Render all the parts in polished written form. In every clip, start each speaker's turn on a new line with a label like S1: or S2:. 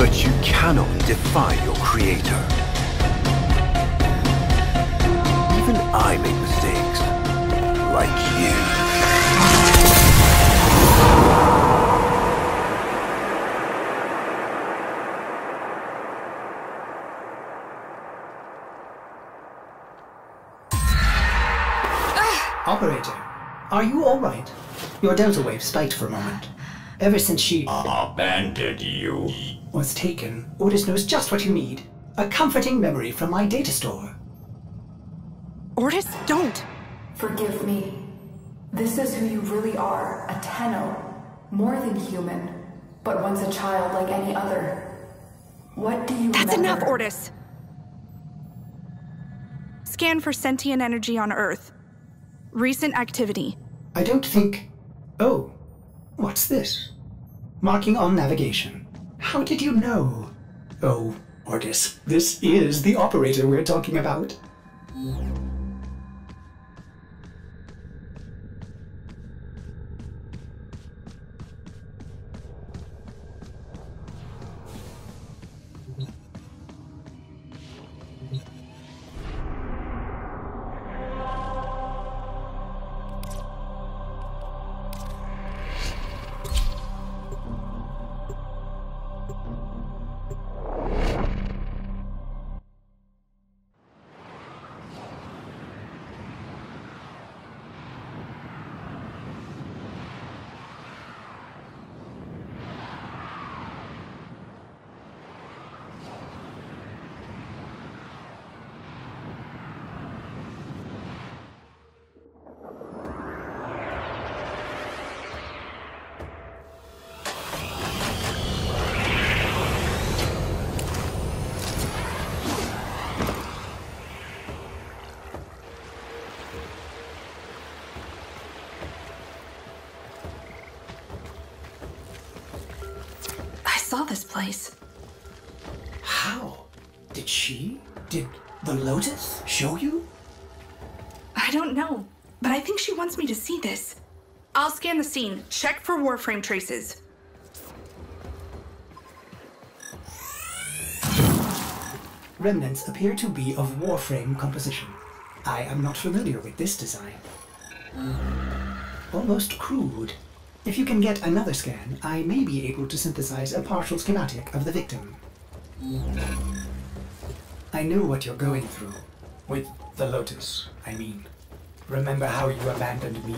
S1: But you cannot defy your creator. Even I make mistakes, like you.
S2: Operator, are you all right? Your delta wave spiked for a moment. Ever since she
S3: abandoned you.
S2: was taken, Otis knows just what you need. A comforting memory from my data store.
S4: Otis, don't!
S5: Forgive me. This is who you really are, a Tenno. More than human, but once a child like any other. What do you
S4: That's
S5: remember?
S4: enough, Otis! Scan for sentient energy on Earth. Recent activity.
S2: I don't think... Oh, what's this? Marking on navigation. How did you know? Oh, Otis, this is the operator we're talking about.
S4: I saw this place.
S2: How? Did the Lotus show you?
S4: I don't know, but I think she wants me to see this. I'll scan the scene, check for Warframe traces.
S2: Remnants appear to be of Warframe composition. I am not familiar with this design. Almost crude. If you can get another scan, I may be able to synthesize a partial schematic of the victim. I know what you're going through. With the Lotus, I mean. Remember how you abandoned me?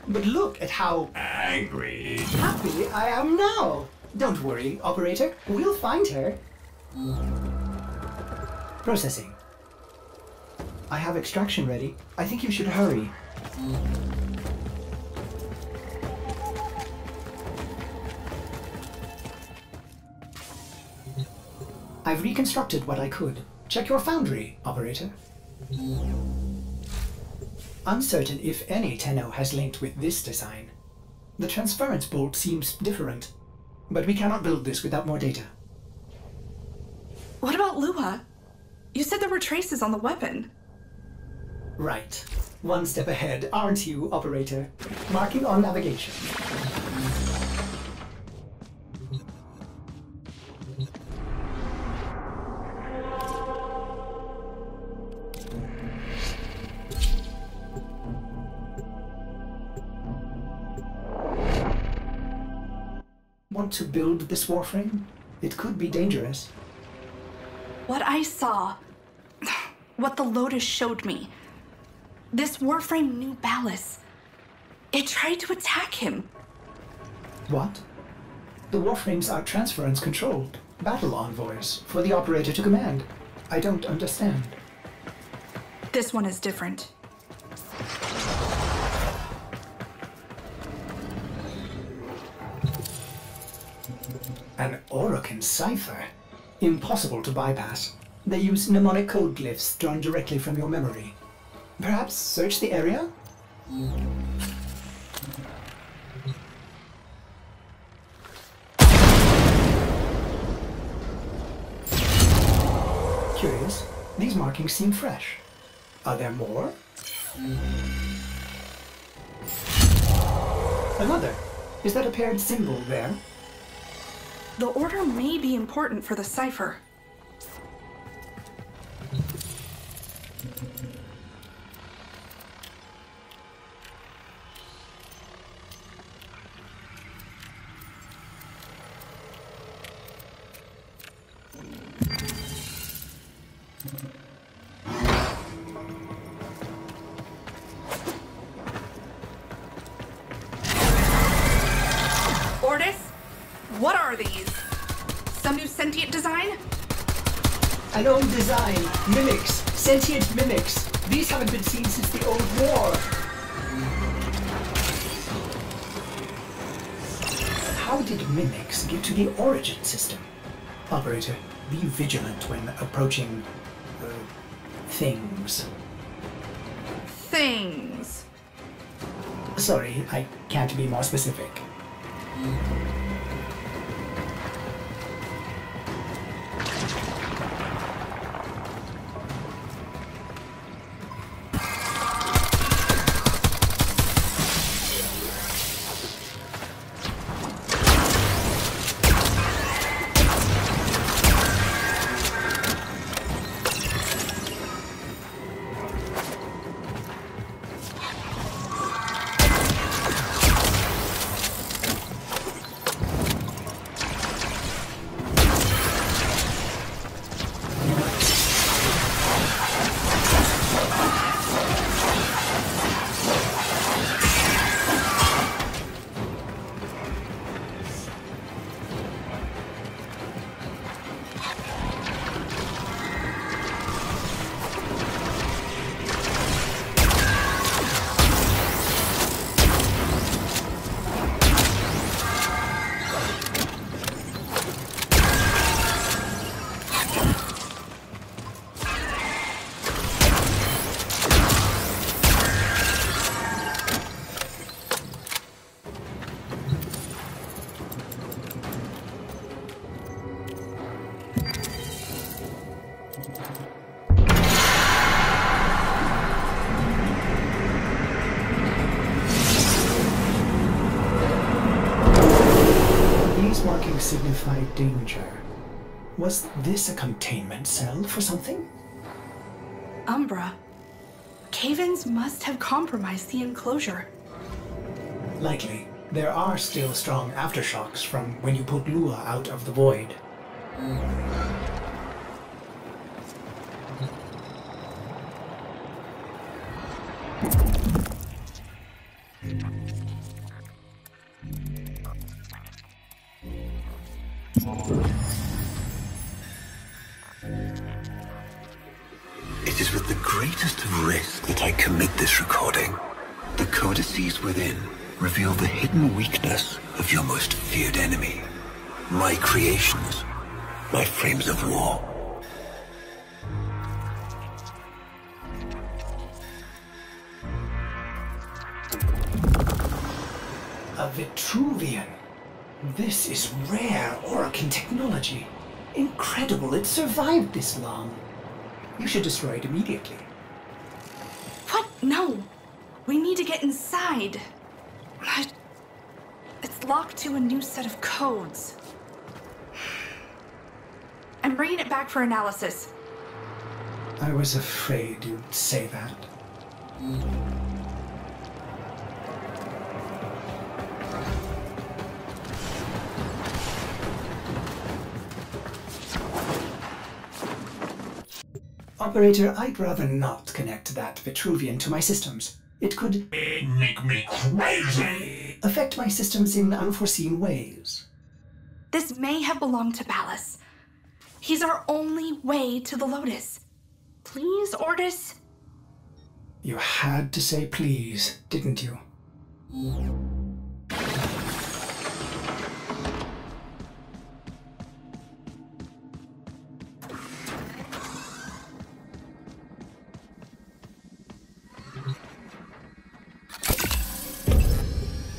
S2: But look at how
S3: Angry.
S2: happy I am now! Don't worry, operator. We'll find her. Processing. I have extraction ready. I think you should hurry. I've reconstructed what I could. Check your foundry, operator. Uncertain if any Tenno has linked with this design. The transference bolt seems different, but we cannot build this without more data.
S4: What about Lua? You said there were traces on the weapon.
S2: Right. One step ahead, aren't you, operator? Marking on navigation. Want to build this Warframe? It could be dangerous.
S4: What I saw, what the Lotus showed me, this Warframe knew Ballas. It tried to attack him.
S2: What? The Warframes are transference controlled. Battle envoys for the operator to command. I don't understand.
S4: This one is different.
S2: An Orokin cipher? Impossible to bypass. They use mnemonic code glyphs drawn directly from your memory. Perhaps search the area? Curious. These markings seem fresh. Are there more? Another. Is that a paired symbol there?
S4: The order may be important for the cipher. What are these? Some new sentient design?
S2: An old design. Mimics. Sentient mimics. These haven't been seen since the old war. How did mimics get to the origin system? Operator, be vigilant when approaching... things.
S4: Things.
S2: Sorry, I can't be more specific. Signified danger. Was this a containment cell for something?
S4: Umbra. Cave-ins must have compromised the enclosure.
S2: Likely. There are still strong aftershocks from when you put Lua out of the void.
S1: It is with the greatest of risk that I commit this recording. The codices within reveal the hidden weakness of your most feared enemy. My creations, my frames of war.
S2: A Vitruvian. This is rare Orokin technology. Incredible it survived this long. You should destroy it immediately.
S4: What? No. We need to get inside. It's locked to a new set of codes. I'm bringing it back for analysis.
S2: I was afraid you'd say that. Operator, I'd rather not connect that Vitruvian to my systems. It could
S3: Make me crazy.
S2: affect my systems in unforeseen ways.
S4: This may have belonged to Ballas. He's our only way to the Lotus. Please, Ordis?
S2: You had to say please, didn't you?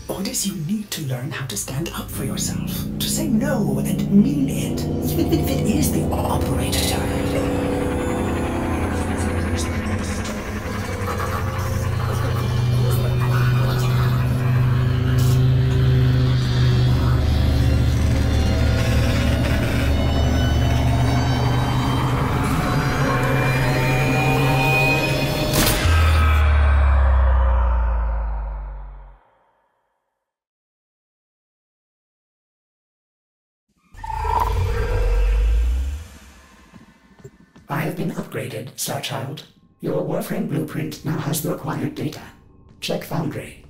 S2: Ordis, you need to learn how to stand up for yourself. To say no and mean it, even if it is the operator. I have been upgraded, Starchild. Your Warframe blueprint now has the required data. Check Foundry.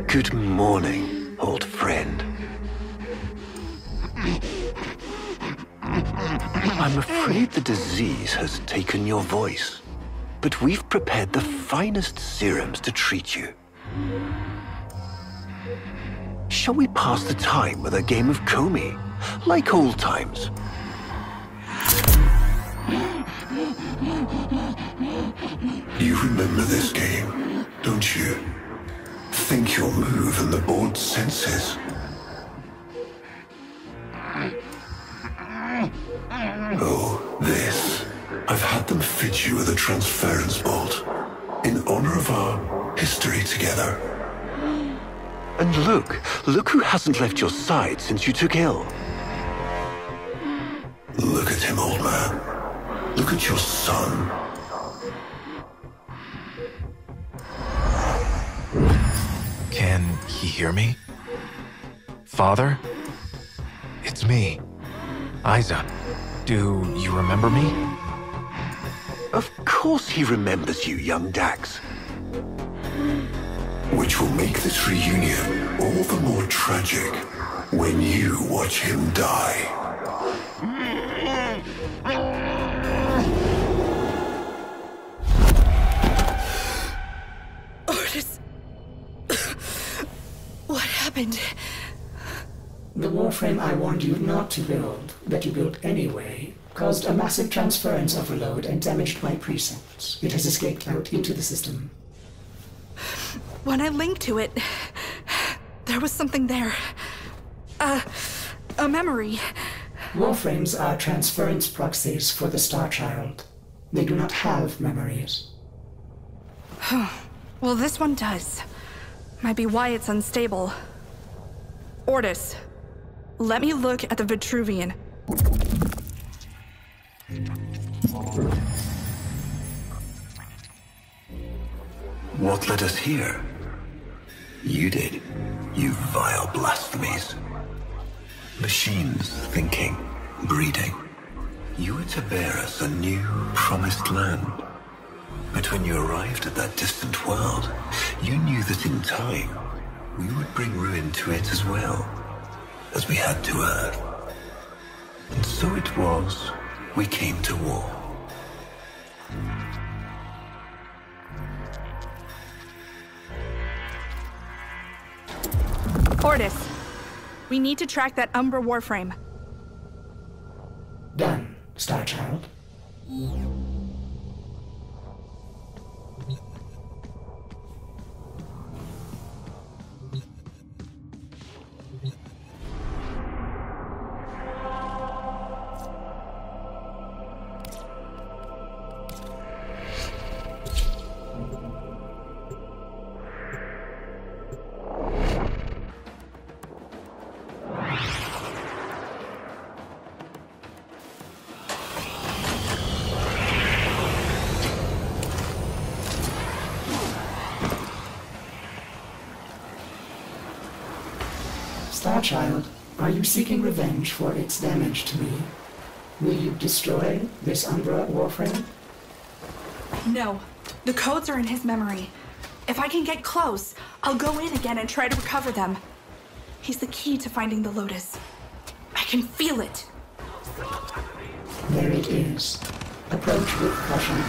S1: Good morning, old friend. I'm afraid the disease has taken your voice, but we've prepared the finest serums to treat you. Shall we pass the time with a game of Comey, like old times?
S3: You remember this game, don't you? Think your move and the board senses. Oh, this. I've had them fit you with a transference bolt, in honor of our history together.
S1: And look who hasn't left your side since you took ill.
S3: Look at him, old man. Look at your son.
S6: Can he hear me? Father? It's me, Isa. Do you remember me?
S1: Of course he remembers you, young Dax.
S3: Which will make this reunion all the more tragic when you watch him die.
S4: Ordis. What happened?
S2: The Warframe I warned you not to build, that you built anyway, caused a massive transference overload and damaged my precepts. It has escaped out into the system.
S4: When I linked to it, there was something there. A memory.
S2: Warframes are transference proxies for the Starchild. They do not have memories.
S4: Well, this one does. Might be why it's unstable. Ordis, let me look at the Vitruvian.
S1: What led us here? You did, you vile blasphemies. Machines thinking, breeding. You were to bear us a new, promised land. But when you arrived at that distant world, you knew that in time, we would bring ruin to it as well, as we had to Earth. And so it was, we came to war.
S4: Ordis, we need to track that Umbra Warframe.
S2: Done, Starchild. Starchild, are you seeking revenge for its damage to me? Will you destroy this Umbra Warframe?
S4: No. The codes are in his memory. If I can get close, I'll go in again and try to recover them. He's the key to finding the Lotus. I can feel it.
S2: There it is. Approach with caution.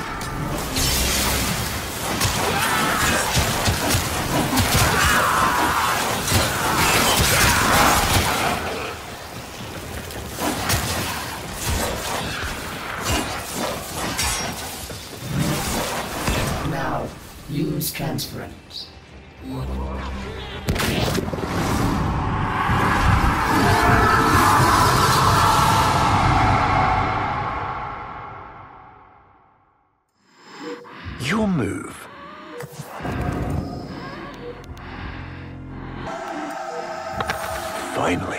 S2: Now, use transference.
S1: Your move. Finally.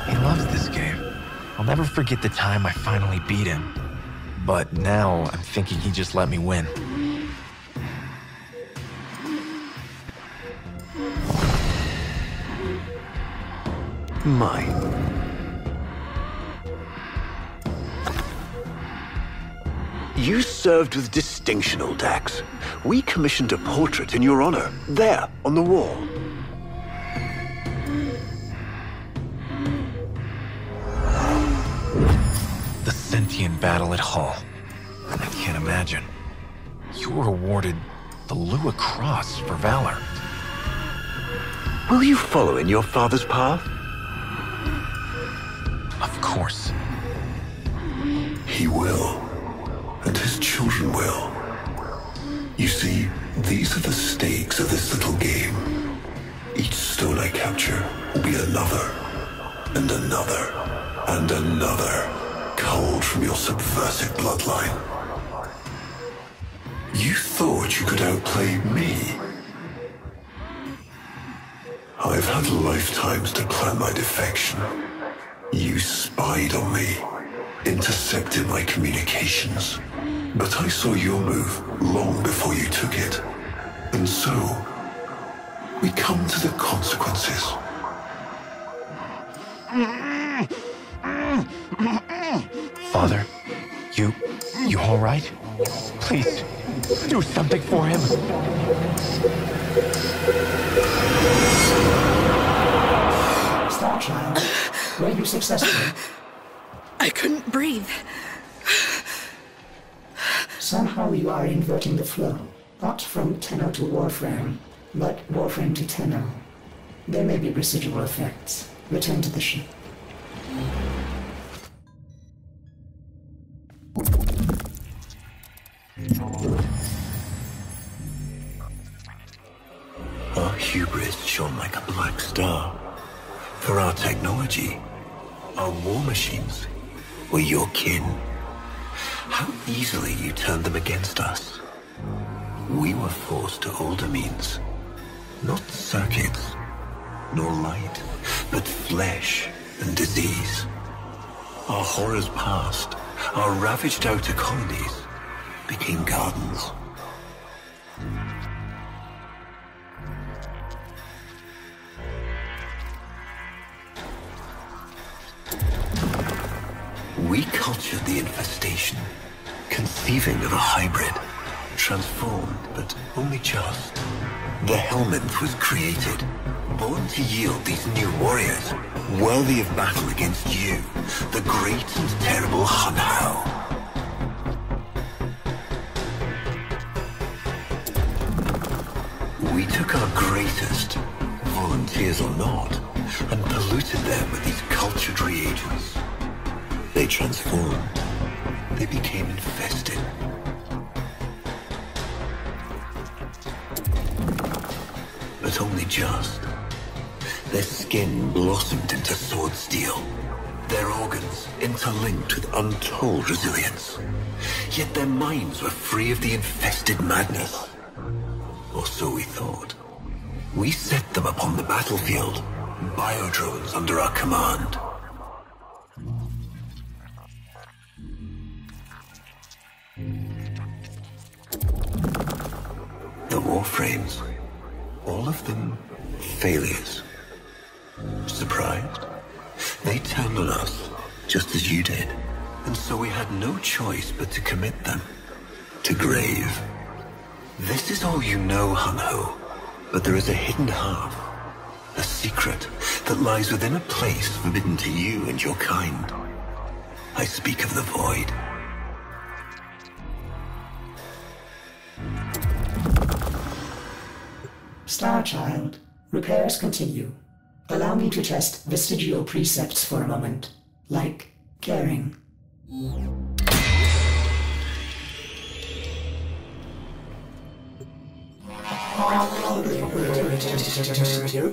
S6: He loves this game. I'll never forget the time I finally beat him. But now I'm thinking he just let me win.
S1: Mine. You served with distinction, old Dax. We commissioned a portrait in your honor, there, on the wall.
S6: The sentient battle at Hull. I can't imagine. You were awarded the Lua Cross for valor.
S1: Will you follow in your father's path?
S6: Of course.
S3: He will, and his children will. You see, these are the stakes of this little game. Each stone I capture will be another, and another, and another, culled from your subversive bloodline. You thought you could outplay me? I've had lifetimes to plan my defection. You spied on me, intercepted my communications. But I saw your move long before you took it. And so, we come to the consequences.
S6: Father, you all right? Please, do something for him.
S2: Starchild, were you successful?
S4: I couldn't breathe.
S2: Somehow you are inverting the flow. Not from Tenno to Warframe, but Warframe to Tenno. There may be residual effects. Return to the ship.
S1: Our hubris shone like a black star. For our technology, our war machines were your kin. How easily you turned them against us. We were forced to older means. Not circuits, nor light, but flesh and disease. Our horrors passed. Our ravaged outer colonies became gardens. We cultured the infestation, conceiving of a hybrid, transformed, but only just. The Helminth was created, born to yield these new warriors, worthy of battle against you, the great and terrible Hunhao. We took our greatest, volunteers or not, and polluted them with these cultured reagents. They transformed. They became infested. But only just. Their skin blossomed into sword steel. Their organs interlinked with untold resilience. Yet their minds were free of the infested madness. Or so we thought. We set them upon the battlefield, biodrones under our command. The Warframes, all of them failures. Surprised? They turned on us, just as you did. And so we had no choice but to commit them to grave. This is all you know, Hun-Ho, but there is a hidden half, a secret that lies within a place forbidden to you and your kind. I speak of the Void.
S2: Starchild, repairs continue. Allow me to test vestigial precepts for a moment, like caring.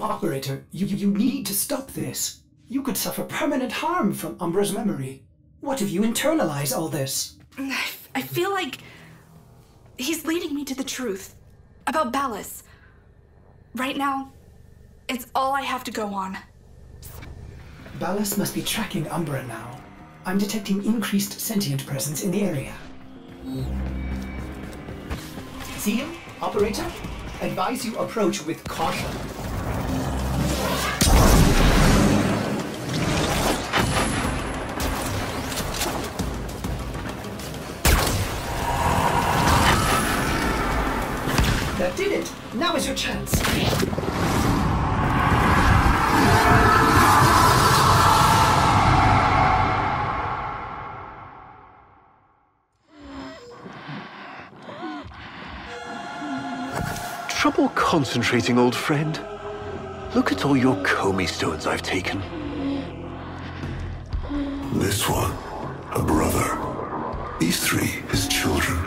S2: Operator, you need to stop this. You could suffer permanent harm from Umbra's memory. What if you internalize all this?
S4: I feel like he's leading me to the truth about Ballas. Right now, it's all I have to go on.
S2: Ballas must be tracking Umbra now. I'm detecting increased sentient presence in the area. See him, Operator? Advise you approach with caution. That did it! Now is your chance!
S1: Trouble concentrating, old friend? Look at all your Comey stones I've taken.
S3: This one, a brother. These three, his children.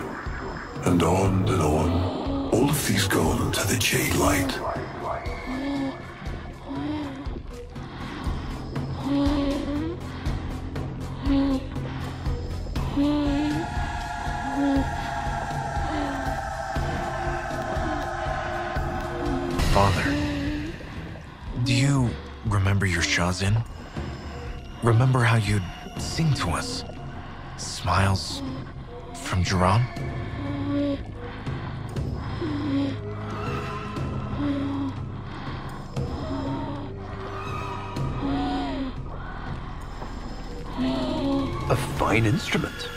S3: And on, all of these gone to the Jade Light.
S6: Father, do you remember your Shazin? Remember how you'd sing to us? Smiles from Jiran?
S1: A fine instrument.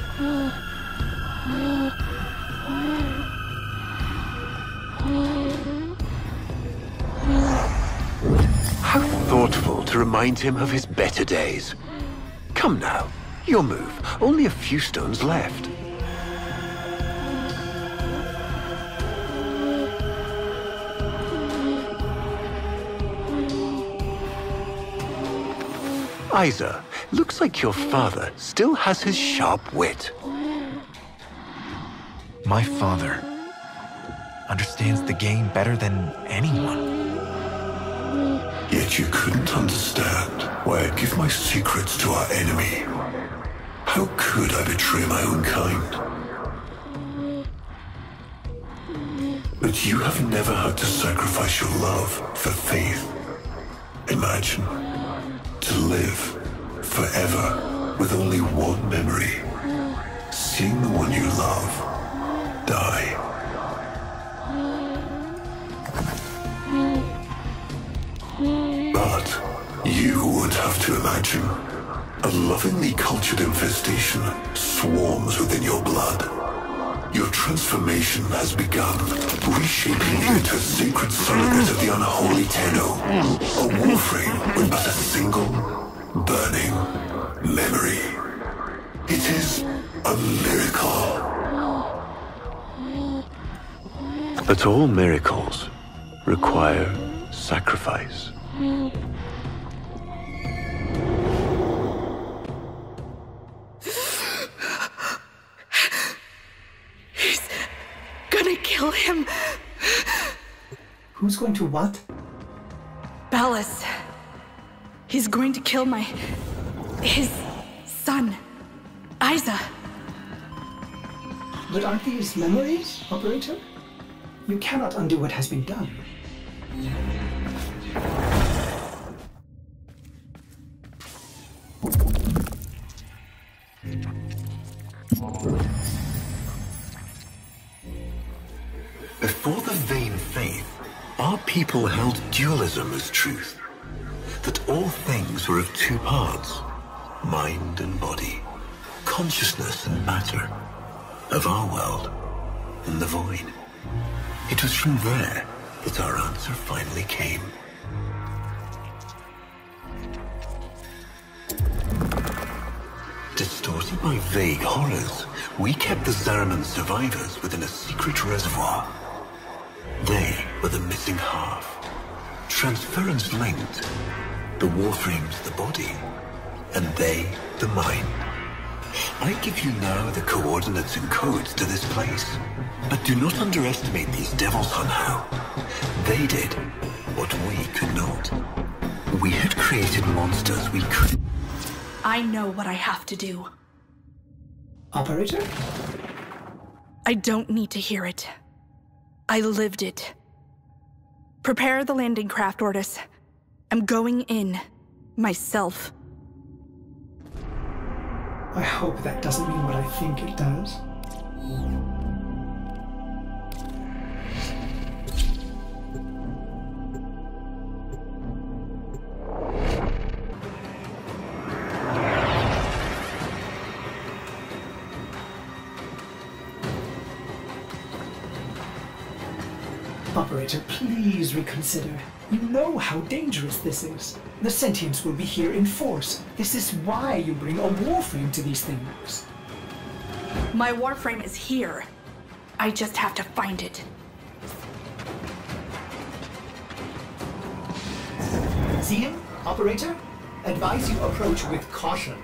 S1: How thoughtful to remind him of his better days. Come now, your move. Only a few stones left. Isa, looks like your father still has his sharp wit.
S6: My father understands the game better than anyone.
S3: Yet you couldn't understand why I'd give my secrets to our enemy. How could I betray my own kind? But you have never had to sacrifice your love for faith. Imagine, to live forever with only one memory, seeing the one you love die. But you would have to imagine a lovingly cultured infestation swarms within your blood. Your transformation has begun, reshaping you into a sacred surrogate of the unholy Tenno, a Warframe with but a single, burning memory. It is a miracle.
S1: But all miracles require sacrifice.
S4: He's gonna kill him.
S2: Who's going to what?
S4: Ballas. He's going to kill his son, Isa.
S2: But aren't these memories, Operator? You cannot undo what has been done.
S1: Before the vain faith, our people held dualism as truth. That all things were of two parts, mind and body, consciousness and matter, of our world and the void. It was from there that our answer finally came. Distorted by vague horrors, we kept the Zariman survivors within a secret reservoir. They were the missing half. Transference linked. The Warframe's the body, and they the mind. I give you now the coordinates and codes to this place. But do not underestimate these devils somehow. They did what we could not. We had created monsters we could...
S4: I know what I have to do.
S2: Operator?
S4: I don't need to hear it. I lived it. Prepare the landing craft, Ordis. I'm going in. Myself.
S2: I hope that doesn't mean what I think it does. Operator, please reconsider. You know how dangerous this is. The sentients will be here in force. This is why you bring a Warframe to these things.
S4: My Warframe is here. I just have to find it.
S2: See him, Operator? Advise you approach with caution.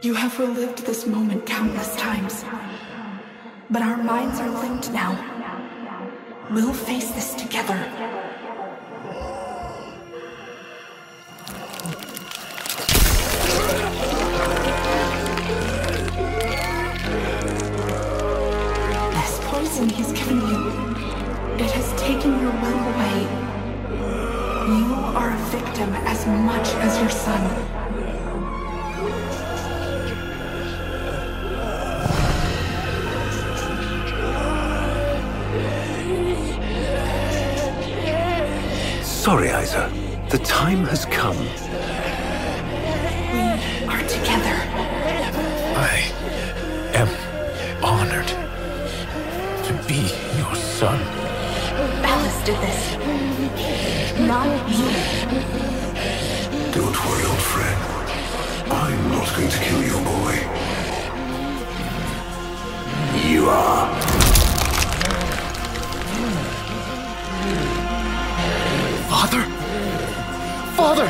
S4: You have relived this moment countless times. But our minds are linked now. We'll face this together. This poison he's given you, it has taken your will away. You are a victim as much as your son.
S1: Sorry, Isa. The time has come.
S4: We are together.
S6: I am honored to be your son.
S4: Alice did this. Not you.
S3: Don't worry, old friend. I'm not going to kill your boy. You are.
S6: Father? Father!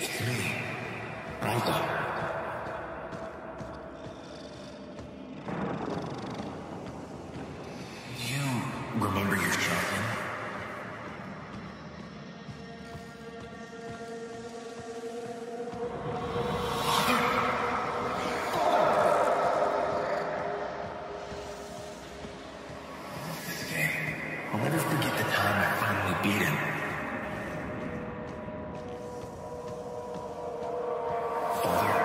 S3: It's me, Isa. You remember your champion? This game, I'll never forget the time I finally beat him. Father,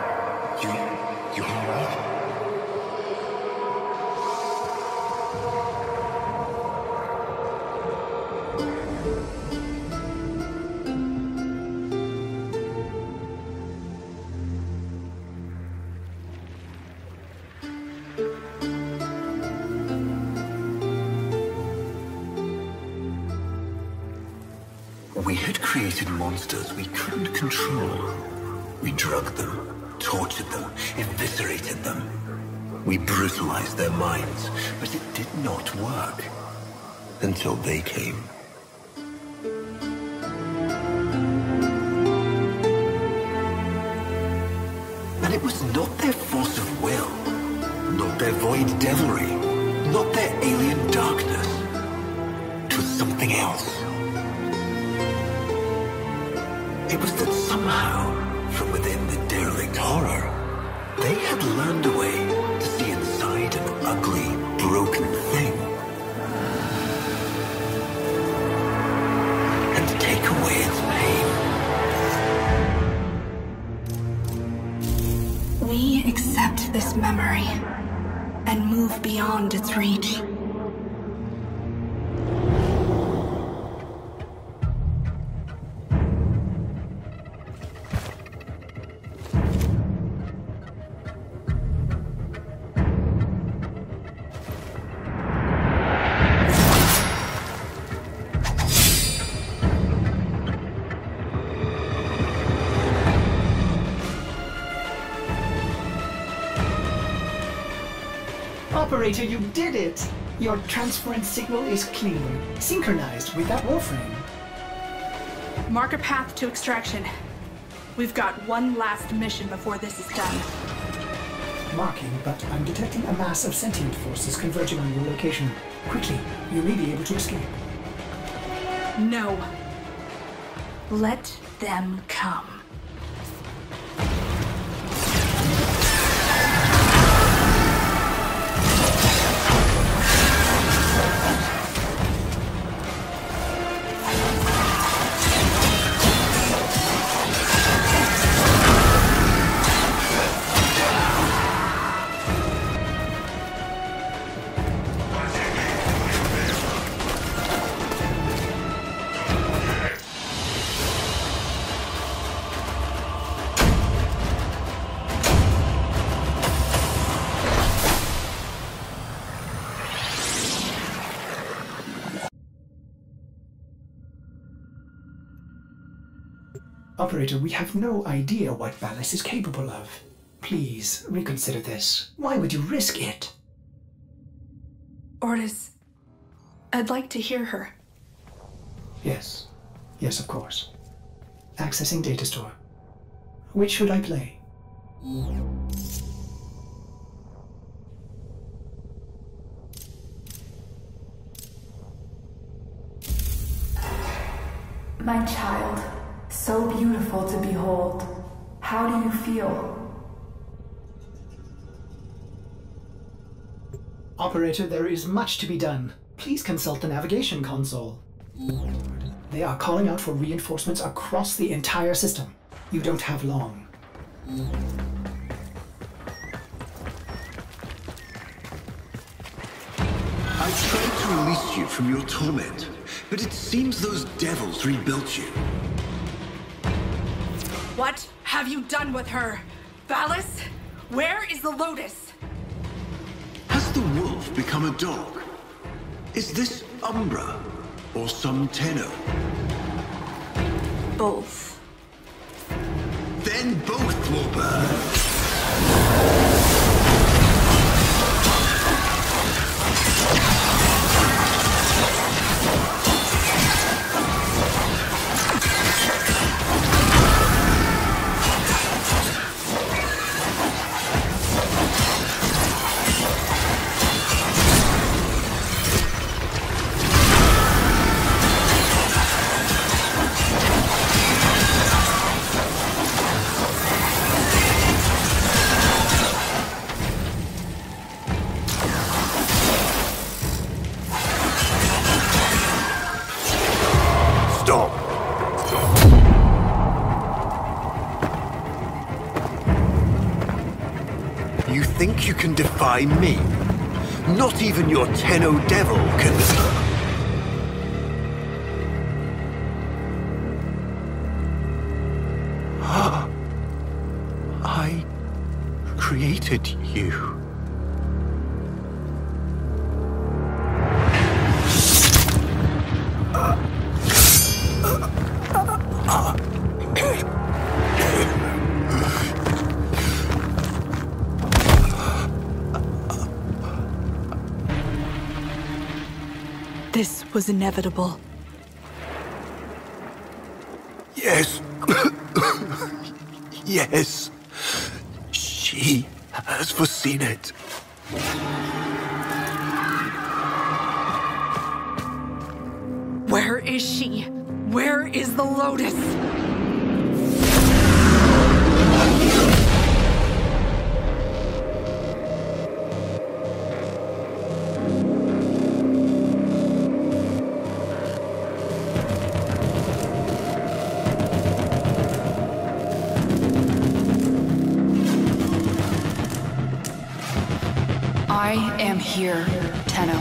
S3: you alright?
S1: created monsters we couldn't control. We drugged them, tortured them, eviscerated them. We brutalized their minds, but it did not work. Until they came. And it was not their force of will, not their void devilry, not their alien darkness. It was something else. It was that somehow, from within the derelict horror, they had learned a way to see inside an ugly, broken thing. And take away its pain.
S4: We accept this memory and move beyond its reach.
S2: Operator, you did it! Your transference signal is clean, synchronized with that Warframe.
S4: Mark a path to extraction. We've got one last mission before this is done.
S2: Marking, but I'm detecting a mass of sentient forces converging on your location. Quickly, you may be able to escape.
S4: No. Let them come.
S2: Operator, we have no idea what Valis is capable of. Please, reconsider this. Why would you risk it?
S4: Ordis, I'd like to hear her.
S2: Yes. Yes, of course. Accessing data store. Which should I play?
S5: My child, so beautiful to behold. How do you feel?
S2: Operator, there is much to be done. Please consult the navigation console. They are calling out for reinforcements across the entire system. You don't have long.
S1: I tried to release you from your torment, but it seems those devils rebuilt you.
S4: What have you done with her? Valis, where is the Lotus?
S1: Has the wolf become a dog? Is this Umbra or some Tenno?
S4: Both.
S1: Then both will burn. You think you can defy me? Not even your Tenno devil can... I created you.
S4: This was inevitable.
S1: Yes. Yes. She has foreseen it.
S4: Where is she? Where is the Lotus?
S5: I am here, Tenno.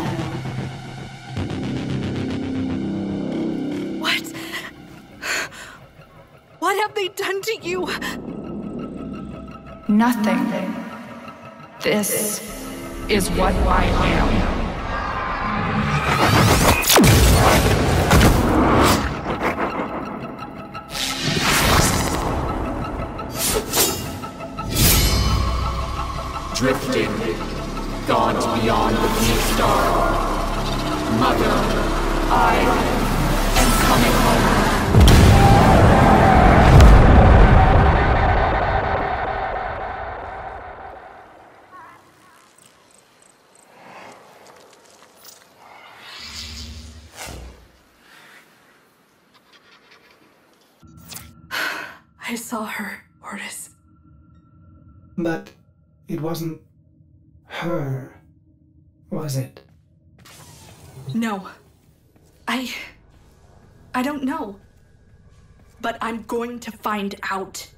S4: What? What have they done to you?
S5: Nothing. This is what I am.
S7: Drifting, gone beyond the blue star. Mother, I am coming home.
S4: I saw her, Ortis.
S2: But it wasn't her, was it?
S4: No. I don't know. But I'm going to find out.